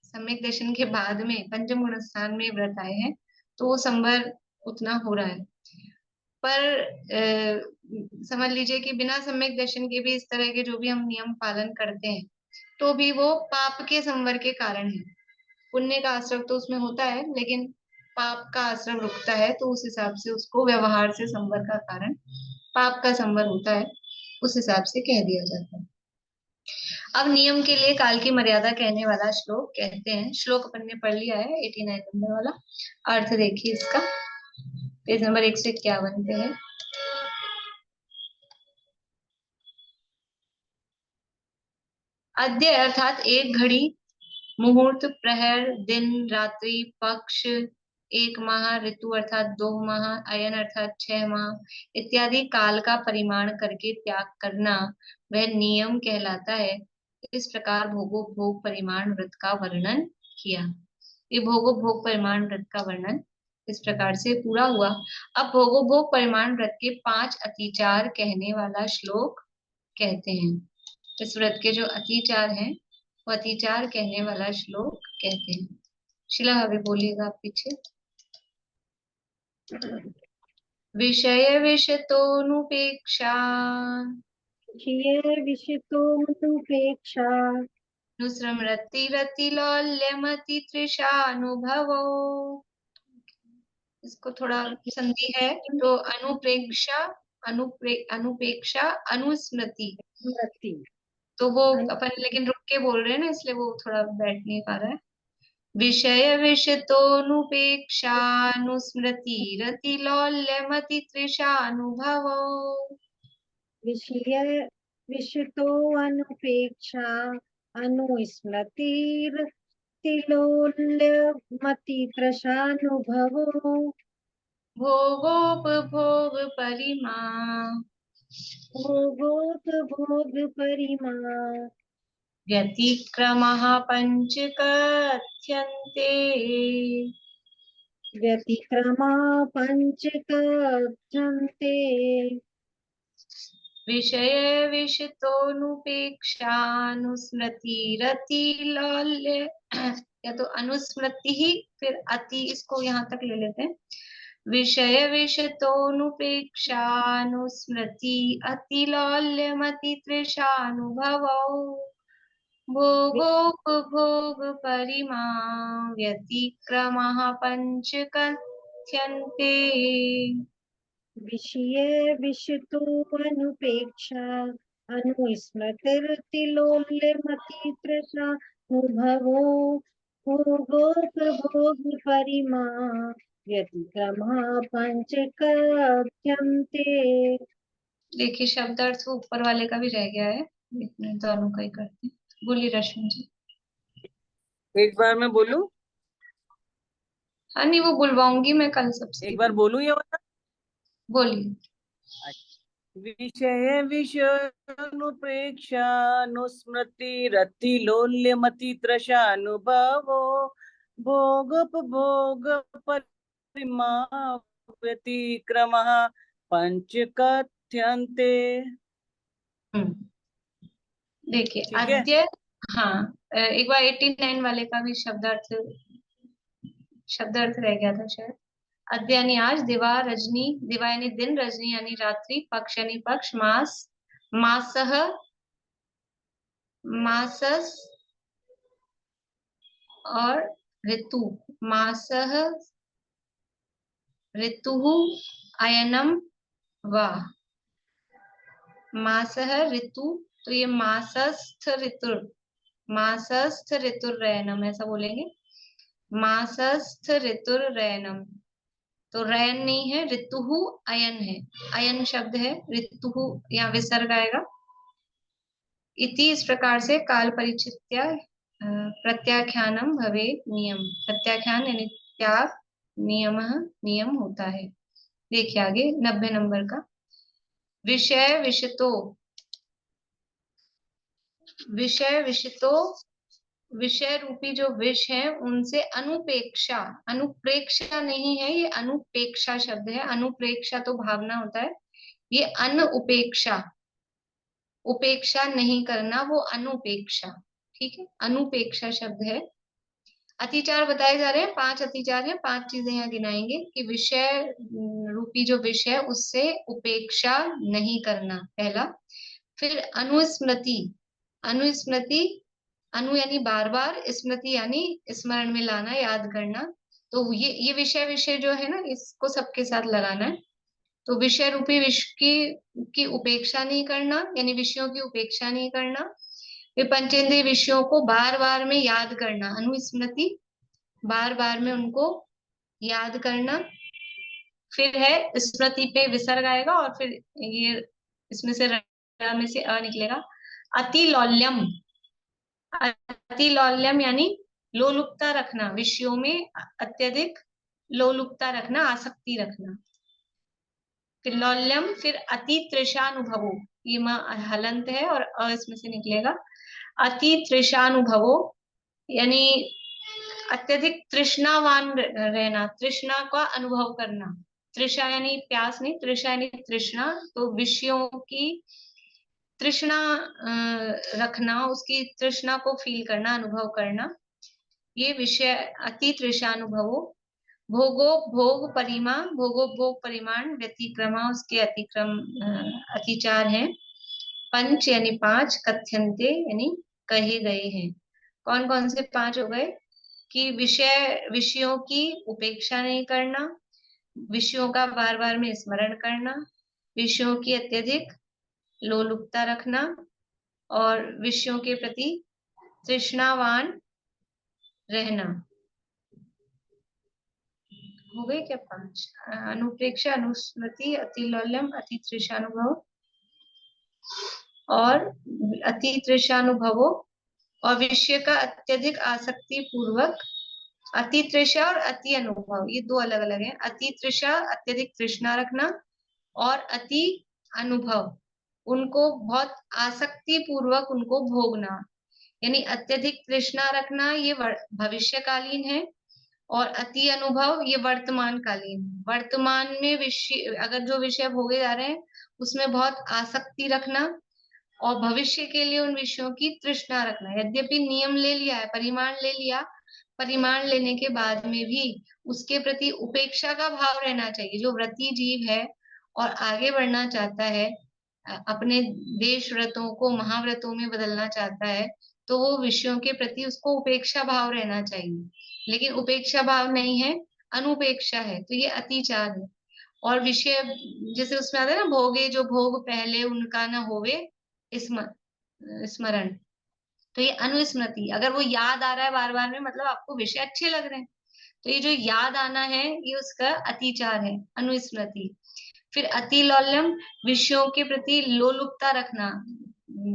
S1: सम्यक दर्शन के बाद में पंचम गुण स्थान में व्रत आए हैं, तो वो संवर उतना हो रहा है। पर समझ लीजिए कि बिना सम्यक दर्शन के भी इस तरह के जो भी हम नियम पालन करते हैं, तो भी वो पाप के संवर के कारण है। पुण्य का आश्रव तो उसमें होता है, लेकिन पाप का आश्रव रुकता है, तो उस हिसाब से उसको व्यवहार से संवर का कारण पाप का संवर होता है, उस हिसाब से कह दिया जाता है। अब नियम के लिए काल की मर्यादा कहने वाला श्लोक कहते हैं, श्लोक अपन ने पढ़ लिया है 89 नंबर वाला। अर्थ देखिए इसका, पेज नंबर 151 पे है। अद्य अर्थात एक घड़ी, मुहूर्त, प्रहर, दिन, रात्रि, पक्ष, 1 माह, ऋतु अर्थात 2 माह, अयन अर्थात 6 माह इत्यादि काल का परिमाण करके त्याग करना वह नियम कहलाता है। इस प्रकार भोगोपभोग परिमाण व्रत का वर्णन किया। ये भोगोपभोग परिमाण व्रत का वर्णन इस प्रकार से पूरा हुआ। अब भोगोपभोग परिमाण व्रत के 5 अतिचार कहने वाला श्लोक कहते हैं। इस व्रत के जो अतिचार हैं वो अतिचार कहने वाला श्लोक कहते हैं। शिला भाभी बोलिएगा आप पीछे। विषय विषतोनुपेक्षा,
S4: विषितोपेक्षा
S1: नुस्मृतिरतिलौल्यमति तृषानुभवो। इसको थोड़ा संधि है, तो अनुप्रेक्षा, अनुपेक्षा, अनुस्मृति, तो वो अपन लेकिन रुक के बोल रहे हैं ना, इसलिए वो थोड़ा बैठ नहीं पा रहा है। विषय विषतोनुपेक्षानुस्मृतिरतिलौल्यमति तृषानुभवो।
S4: विषय विषितो अनुपेक्षा अनुस्मृतिर्तिलोल्यमतिप्रशानुभवो
S1: भोगोपभोग परिमा,
S4: भोगोपभोगपरिमा
S1: व्यतिक्रमः पंच कथ्यन्ते।
S4: व्यतिक्रमा पञ्चकथ्यन्ते
S1: विषय विषतोनुपेक्षानुस्मृतिरतिलौल्य या तो अनुस्मृति ही फिर अति, इसको यहाँ तक ले लेते हैं। विषय विषतोनुपेक्षानुस्मृति अतिलौल्यमति तृषानुभवौ भोगोपभोग परिमा व्यतिक्रमः पञ्चकथ्यन्ते।
S4: विषये विषतो अनुपेक्षा अनुस्मृतिर्तिलोल्यमतितृषानुभवो भोगोपभोग परिमा व्यतिक्रमा पञ्चकथ्यन्ते।
S1: देखिए शब्दार्थ वो ऊपर वाले का भी रह गया है, दोनों का ही करते हैं। बोलिए रश्मि जी।
S5: एक बार मैं बोलूं?
S1: हाँ नहीं, वो बुलवाऊंगी मैं कल सबसे।
S5: एक बार बोलूं ये वाला?
S1: बोलिए।
S5: विषय विषयानुप्रेक्षानुस्मृतिरतिलोल्यमति तृषानुभवो भोगोपभोग परिमा व्यतिक्रमः पञ्चकथ्यन्ते।
S1: देखिए
S5: ठीक है?
S1: अद्य, हाँ एक बार 89 वाले का भी शब्दार्थ रह गया था शायद। अद्य यानी आज, दिवा रजनी, दिवा यानी दिन, रजनी यानी रात्रि, पक्ष यानी पक्ष, मास, मासः, मासस और ऋतु, मासः ऋतुः अयनम वा, मासः ऋतु, तो ये मासस्थ ऋतुर, मासस्थ ऋतुर्रयनम ऐसा बोलेंगे, मासस्थ ऋतुर्रयनम। तो रयन नहीं है, ऋतुः अयन है, अयन शब्द है, ऋतुः यहाँ विसर्ग आएगा। इति इस प्रकार से काल परिचित्या प्रत्याख्यानम भवे नियम, प्रत्याख्यान यानी त्याग, नियमः नियम होता है। देखिए आगे 90 नंबर का, विषय विषतो, विषय विषतो, विषय रूपी जो विष है उनसे अनुपेक्षा, अनुप्रेक्षा नहीं है, ये अनुपेक्षा शब्द है। अनुप्रेक्षा तो भावना होता है, ये अनुपेक्षा, उपेक्षा नहीं करना, वो अनुपेक्षा, ठीक है, अनुपेक्षा शब्द है। अतिचार बताए जा रहे हैं, 5 अतिचार हैं, 5 चीजें यहाँ गिनाएंगे कि विषय रूपी जो विषय है उससे उपेक्षा नहीं करना, पहला। फिर अनुस्मृति, अनुस्मृति, अनु यानी बार बार, स्मृति यानी स्मरण में लाना, याद करना। तो ये विषय जो है ना, इसको सबके साथ लगाना है। तो विषय रूपी विषय की उपेक्षा नहीं करना, यानी विषयों की उपेक्षा नहीं करना। फिर पंचेंद्रिय विषयों को बार बार में याद करना, अनुस्मृति, बार बार में उनको याद करना। फिर है स्मृति पे विसर्ग आएगा और फिर ये इसमें से में से अ निकलेगा, अतिलौल्यम, अतिलौल्यम यानी लोलुपता रखना, विषयों में अत्यधिक लोलुपता रखना, आसक्ति रखना। फिर लौल्यम, फिर अति तृषानुभवो, ये हलंत है और अ इसमें से निकलेगा, अति तृषानुभवो यानी अत्यधिक तृष्णावान रहना, तृष्णा का अनुभव करना। तृषा यानी प्यास नहीं, तृषा यानी तृष्णा, तो विषयों की तृष्णा रखना, उसकी तृष्णा को फील करना, अनुभव करना, ये विषय अति तृषानुभवो। भोगो भोग परिमा, भोगो भोग परिमाण, व्यतिक्रमा उसके अतिक्रम अतिचार हैं। पंच यानी 5, कथ्यन्ते यानी कहे गए हैं। कौन कौन से 5 हो गए कि विषयों की उपेक्षा नहीं करना, विषयों का बार बार में स्मरण करना, विषयों की अत्यधिक लोलुपता रखना और विषयों के प्रति तृष्णावान रहना। हो गए क्या 5? अनुप्रेक्षा, अनुस्मृति, अतिलौल्यम, अति तृषानुभव और अति तृषानुभवो, और विषय का अत्यधिक आसक्ति पूर्वक, अति तृषा और अति अनुभव ये 2 अलग अलग हैं। अति तृषा अत्यधिक तृष्णा रखना, और अति अनुभव उनको बहुत आसक्ति पूर्वक उनको भोगना, यानी अत्यधिक तृष्णा रखना ये भविष्यकालीन है, और अति अनुभव ये वर्तमान कालीन, वर्तमान में विषय, अगर जो विषय भोगे जा रहे हैं उसमें बहुत आसक्ति रखना और भविष्य के लिए उन विषयों की तृष्णा रखना। यद्यपि नियम ले लिया है, परिमाण ले लिया, परिमाण लेने के बाद में भी उसके प्रति उपेक्षा का भाव रहना चाहिए। जो व्रती जीव है और आगे बढ़ना चाहता है, अपने देश व्रतों को महाव्रतों में बदलना चाहता है, तो वो विषयों के प्रति उसको उपेक्षा भाव रहना चाहिए। लेकिन उपेक्षा भाव नहीं है, अनुपेक्षा है, तो ये अतिचार है। और विषय जैसे उसमें आता है ना, भोगे जो भोग पहले उनका न होवे स्मरण, तो ये अनुस्मृति, अगर वो याद आ रहा है बार बार में, मतलब आपको विषय अच्छे लग रहे हैं, तो ये जो याद आना है ये उसका अतिचार है, अनुस्मृति। फिर अति लौल्यम, विषयों के प्रति लोलुपता रखना,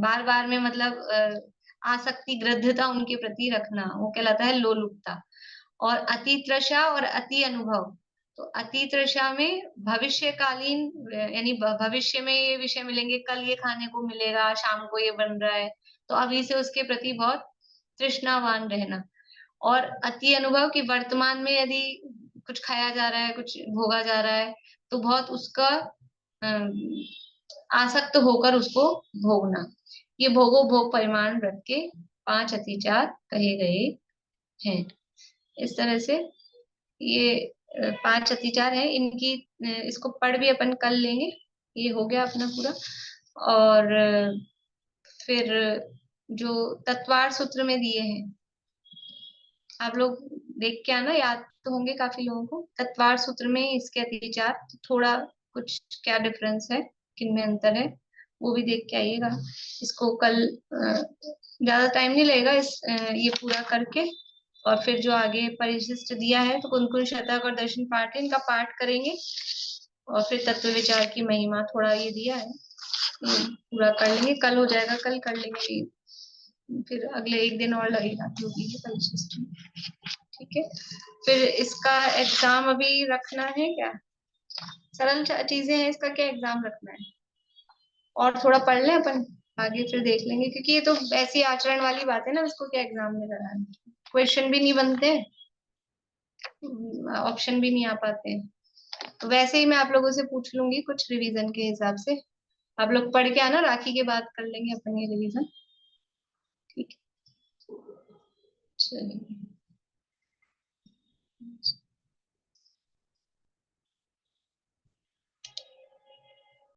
S1: बार बार में मतलब आसक्ति ग्रद्धता उनके प्रति रखना, वो कहलाता है लोलुपता। और अति तृषा और अति अनुभव, तो अति तृषा में भविष्यकालीन, यानी भविष्य में ये विषय मिलेंगे, कल ये खाने को मिलेगा, शाम को ये बन रहा है, तो अभी से उसके प्रति बहुत तृष्णावान रहना। और अति अनुभव की वर्तमान में यदि कुछ खाया जा रहा है, कुछ भोगा जा रहा है, तो बहुत उसका आसक्त होकर उसको भोगना। ये भोगो भोग परिमाण व्रत के 5 अतिचार कहे गए हैं। इस तरह से ये 5 अतिचार है, इनकी इसको पढ़ भी अपन कर लेंगे। ये हो गया अपना पूरा। और फिर जो तत्वार सूत्र में दिए हैं, आप लोग देख के आना, याद तो होंगे काफी लोगों को। तत्वार सूत्र में इसके अतिचार थोड़ा कुछ क्या डिफरेंस है, किन में अंतर है, वो भी देख के आइएगा। इसको कल ज्यादा टाइम नहीं लगेगा ये पूरा करके, और फिर जो आगे परिशिष्ट दिया है, तो कुन शतक और दर्शन पाठ है, इनका पाठ करेंगे। और फिर तत्व विचार की महिमा थोड़ा ये दिया है, पूरा कर लेंगे। कल हो जाएगा, कल कर लेंगे ये। फिर अगले 1 दिन और लगेगा जो भी है परिशिष्ट में, ठीक है। फिर इसका एग्जाम अभी रखना है क्या? सरल चीजें हैं, इसका क्या एग्जाम रखना है? और थोड़ा पढ़ लें अपन, आगे फिर देख लेंगे, क्योंकि ये तो ऐसी आचरण वाली बात है ना, उसको क्या एग्जाम में कराना, क्वेश्चन भी नहीं बनते, ऑप्शन भी नहीं आ पाते। तो वैसे ही मैं आप लोगों से पूछ लूंगी कुछ रिवीजन के हिसाब से, आप लोग पढ़ के आना, राखी के बाद कर लेंगे अपन ये रिवीजन, ठीक है। चलिए।